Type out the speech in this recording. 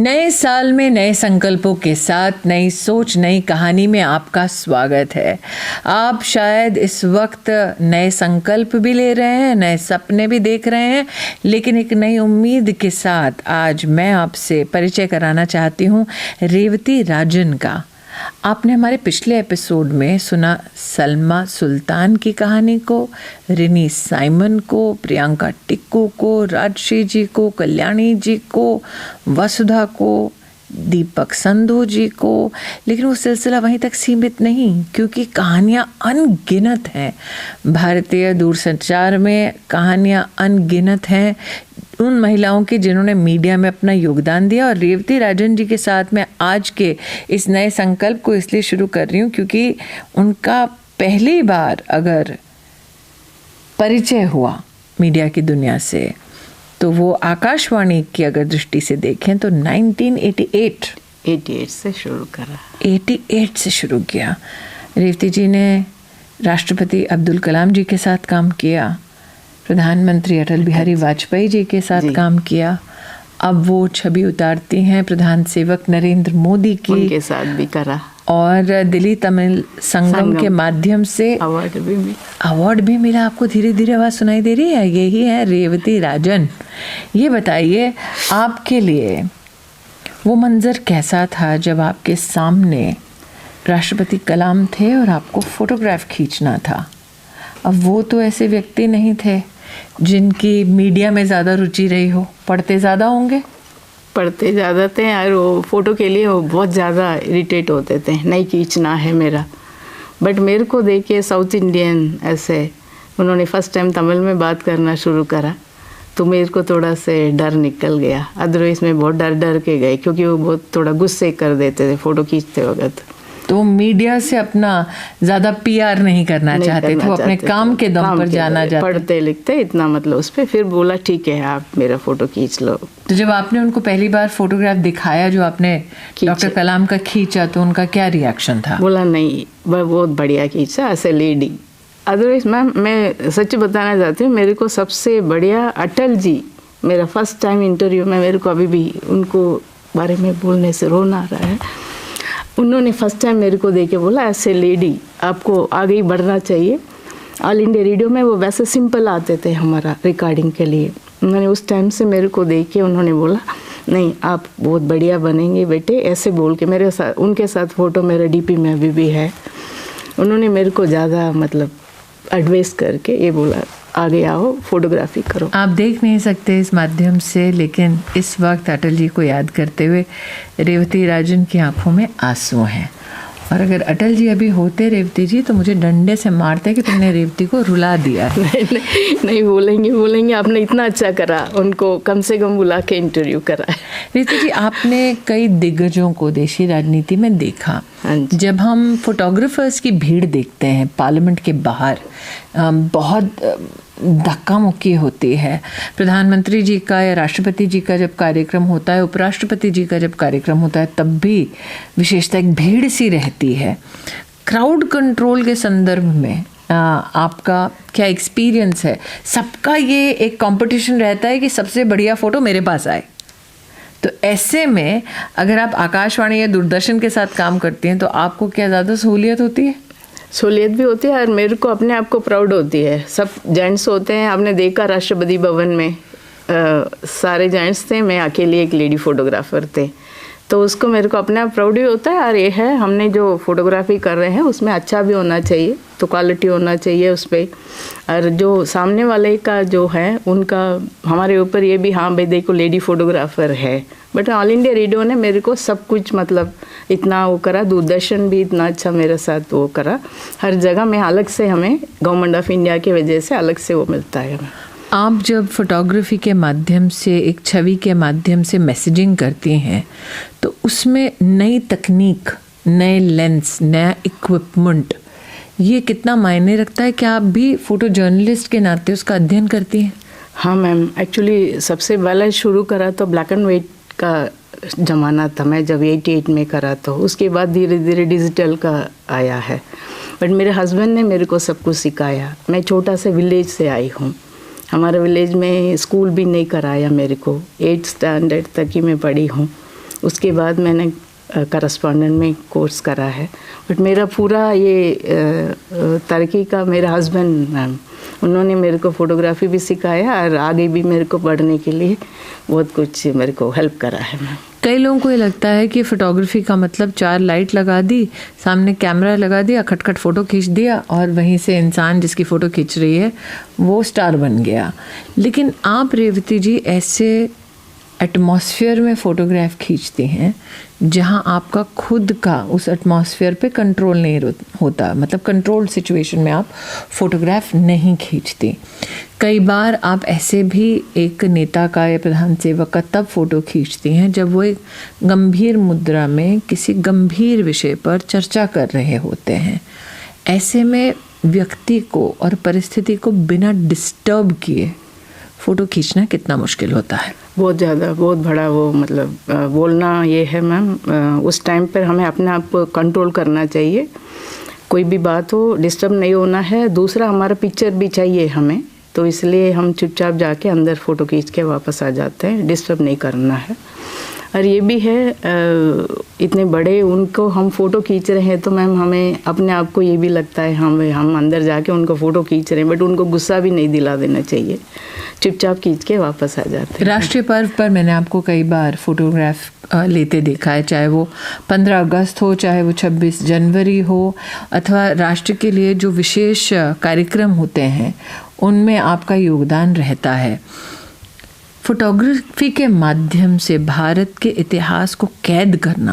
नए साल में नए संकल्पों के साथ नई सोच नई कहानी में आपका स्वागत है। आप शायद इस वक्त नए संकल्प भी ले रहे हैं, नए सपने भी देख रहे हैं, लेकिन एक नई उम्मीद के साथ आज मैं आपसे परिचय कराना चाहती हूँ रेवती राजन का। आपने हमारे पिछले एपिसोड में सुना सलमा सुल्तान की कहानी को, रिनी साइमन को, प्रियंका टिक्कू को, राजश्री जी को, कल्याणी जी को, वसुधा को, दीपक संधू जी को। लेकिन वो सिलसिला वहीं तक सीमित नहीं, क्योंकि कहानियाँ अनगिनत हैं। भारतीय दूरसंचार में कहानियाँ अनगिनत हैं उन महिलाओं की जिन्होंने मीडिया में अपना योगदान दिया। और रेवती राजन जी के साथ मैं आज के इस नए संकल्प को इसलिए शुरू कर रही हूँ क्योंकि उनका पहली बार अगर परिचय हुआ मीडिया की दुनिया से तो वो आकाशवाणी की अगर दृष्टि से देखें तो 1988 से शुरू करा। 88 से शुरू किया। रेवती जी ने राष्ट्रपति अब्दुल कलाम जी के साथ काम किया, प्रधानमंत्री अटल बिहारी वाजपेयी जी के साथ काम किया। अब वो छवि उतारती हैं प्रधान सेवक नरेंद्र मोदी की, उनके साथ भी करा। और दिल्ली तमिल संगम के माध्यम से अवार्ड भी मिला। आपको धीरे धीरे आवाज़ सुनाई दे रही है? यही है रेवती राजन। ये बताइए, आपके लिए वो मंजर कैसा था जब आपके सामने राष्ट्रपति कलाम थे और आपको फोटोग्राफ खींचना था? अब वो तो ऐसे व्यक्ति नहीं थे जिनकी मीडिया में ज़्यादा रुचि रही हो, पढ़ते ज़्यादा होंगे? पढ़ते ज़्यादा थे और वो फ़ोटो के लिए वो बहुत ज़्यादा इरिटेट होते थे, नहीं खींचना है मेरा। बट मेरे को देख के साउथ इंडियन ऐसे उन्होंने फर्स्ट टाइम तमिल में बात करना शुरू करा तो मेरे को थोड़ा से डर निकल गया। अदरवाइज़ मैं बहुत डर के गई क्योंकि वो बहुत थोड़ा गुस्से कर देते थे फ़ोटो खींचते वक्त। तो मीडिया से अपना ज़्यादा पीआर नहीं करना चाहते थे, वो अपने काम के दम पर जाना चाहते। पढ़ते लिखते इतना मतलब उस पर। फिर बोला ठीक है आप मेरा फ़ोटो खींच लो। तो जब आपने उनको पहली बार फोटोग्राफ दिखाया जो आपने डॉक्टर कलाम का खींचा तो उनका क्या रिएक्शन था? बोला नहीं बहुत बढ़िया खींचा ऐसे लेडी। अदरवाइज मैम मैं सच बताना चाहती हूँ, मेरे को सबसे बढ़िया अटल जी, मेरा फर्स्ट टाइम इंटरव्यू में मेरे को अभी भी उनको बारे में बोलने से रोना आ रहा है। उन्होंने फर्स्ट टाइम मेरे को देके बोला ऐसे लेडी आपको आगे ही बढ़ना चाहिए। ऑल इंडिया रेडियो में वो वैसे सिंपल आते थे हमारा रिकॉर्डिंग के लिए। उन्होंने उस टाइम से मेरे को देख के उन्होंने बोला नहीं आप बहुत बढ़िया बनेंगे बेटे, ऐसे बोल के मेरे साथ उनके साथ फ़ोटो मेरा डीपी में अभी भी है। उन्होंने मेरे को ज़्यादा मतलब एडवाइस करके ये बोला आगे आओ फोटोग्राफी करो। आप देख नहीं सकते इस माध्यम से, लेकिन इस वक्त अटल जी को याद करते हुए रेवती राजन की आंखों में आंसू हैं। और अगर अटल जी अभी होते रेवती जी तो मुझे डंडे से मारते कि तुमने रेवती को रुला दिया है। नहीं बोलेंगे आपने इतना अच्छा करा, उनको कम से कम बुला के इंटरव्यू करा। रेवती जी, आपने कई दिग्गजों को देशी राजनीति में देखा। जब हम फोटोग्राफर्स की भीड़ देखते हैं पार्लियामेंट के बाहर, बहुत धक्का मुक्की होती है। प्रधानमंत्री जी का या राष्ट्रपति जी का जब कार्यक्रम होता है, उपराष्ट्रपति जी का जब कार्यक्रम होता है, तब भी विशेषता एक भीड़ सी रहती है। क्राउड कंट्रोल के संदर्भ में आपका क्या एक्सपीरियंस है? सबका ये एक कंपटीशन रहता है कि सबसे बढ़िया फ़ोटो मेरे पास आए। तो ऐसे में अगर आप आकाशवाणी या दूरदर्शन के साथ काम करती हैं तो आपको क्या ज़्यादा सहूलियत होती है? सहूलियत भी होती है और मेरे को अपने आप को प्राउड होती है। सब जेंट्स होते हैं, आपने देखा राष्ट्रपति भवन में सारे जेंट्स थे, मैं अकेली एक लेडी फोटोग्राफर थे। तो उसको मेरे को अपने आप प्राउड भी होता है। और ये है हमने जो फोटोग्राफी कर रहे हैं उसमें अच्छा भी होना चाहिए, तो क्वालिटी होना चाहिए उस पर। और जो सामने वाले का जो है उनका हमारे ऊपर ये भी हाँ भाई देखो लेडी फोटोग्राफर है। बट ऑल इंडिया रेडियो ने मेरे को सब कुछ मतलब इतना वो करा, दूरदर्शन भी इतना अच्छा मेरे साथ वो करा। हर जगह में अलग से हमें गवर्नमेंट ऑफ इंडिया की वजह से अलग से वो मिलता है हमें। आप जब फोटोग्राफी के माध्यम से, एक छवि के माध्यम से मैसेजिंग करती हैं तो उसमें नई तकनीक, नए लेंस, नया इक्विपमेंट, ये कितना मायने रखता है? क्या आप भी फोटो जर्नलिस्ट के नाते उसका अध्ययन करती हैं? हाँ मैम, एक्चुअली सबसे पहले शुरू करा तो ब्लैक एंड वाइट का ज़माना था। मैं जब 88 में करा तो उसके बाद धीरे धीरे डिजिटल का आया है। बट मेरे हस्बैंड ने मेरे को सब कुछ सिखाया। मैं छोटा से विलेज से आई हूँ। हमारे विलेज में स्कूल भी नहीं कराया मेरे को, 8th स्टैंडर्ड तक ही मैं पढ़ी हूँ। उसके बाद मैंने करस्पॉन्डेंट में कोर्स करा है। बट मेरा पूरा ये तरक्की का मेरा हस्बैंड मैम, उन्होंने मेरे को फ़ोटोग्राफी भी सिखाया और आगे भी मेरे को बढ़ने के लिए बहुत कुछ मेरे को हेल्प करा है मैम। कई लोगों को ये लगता है कि फ़ोटोग्राफी का मतलब 4 लाइट लगा दी, सामने कैमरा लगा दिया, खटखट फ़ोटो खींच दिया और वहीं से इंसान जिसकी फ़ोटो खींच रही है वो स्टार बन गया। लेकिन आप रेवती जी ऐसे एटमॉस्फेयर में फ़ोटोग्राफ खींचती हैं जहां आपका खुद का उस एटमॉस्फेयर पे कंट्रोल नहीं होता, मतलब कंट्रोल सिचुएशन में आप फ़ोटोग्राफ नहीं खींचती। कई बार आप ऐसे भी एक नेता का या प्रधान सेवक का तब फ़ोटो खींचती हैं जब वो एक गंभीर मुद्रा में किसी गंभीर विषय पर चर्चा कर रहे होते हैं। ऐसे में व्यक्ति को और परिस्थिति को बिना डिस्टर्ब किए फ़ोटो खींचना कितना मुश्किल होता है? बहुत ज़्यादा, बहुत बड़ा वो मतलब बोलना ये है मैम, उस टाइम पर हमें अपने आप को कंट्रोल करना चाहिए। कोई भी बात हो, डिस्टर्ब नहीं होना है। दूसरा, हमारा पिक्चर भी चाहिए हमें, तो इसलिए हम चुपचाप जाके अंदर फ़ोटो खींच के वापस आ जाते हैं, डिस्टर्ब नहीं करना है। और ये भी है, इतने बड़े उनको हम फ़ोटो खींच रहे हैं तो मैम हमें अपने आप को ये भी लगता है हम अंदर जाके उनको फ़ोटो खींच रहे हैं, बट उनको गुस्सा भी नहीं दिला देना चाहिए, चुपचाप खींच के वापस आ जाते हैं। राष्ट्रीय पर्व पर मैंने आपको कई बार फ़ोटोग्राफ लेते देखा है, चाहे वो 15 अगस्त हो, चाहे वो 26 जनवरी हो, अथवा राष्ट्र के लिए जो विशेष कार्यक्रम होते हैं उनमें आपका योगदान रहता है। फोटोग्राफी के माध्यम से भारत के इतिहास को कैद करना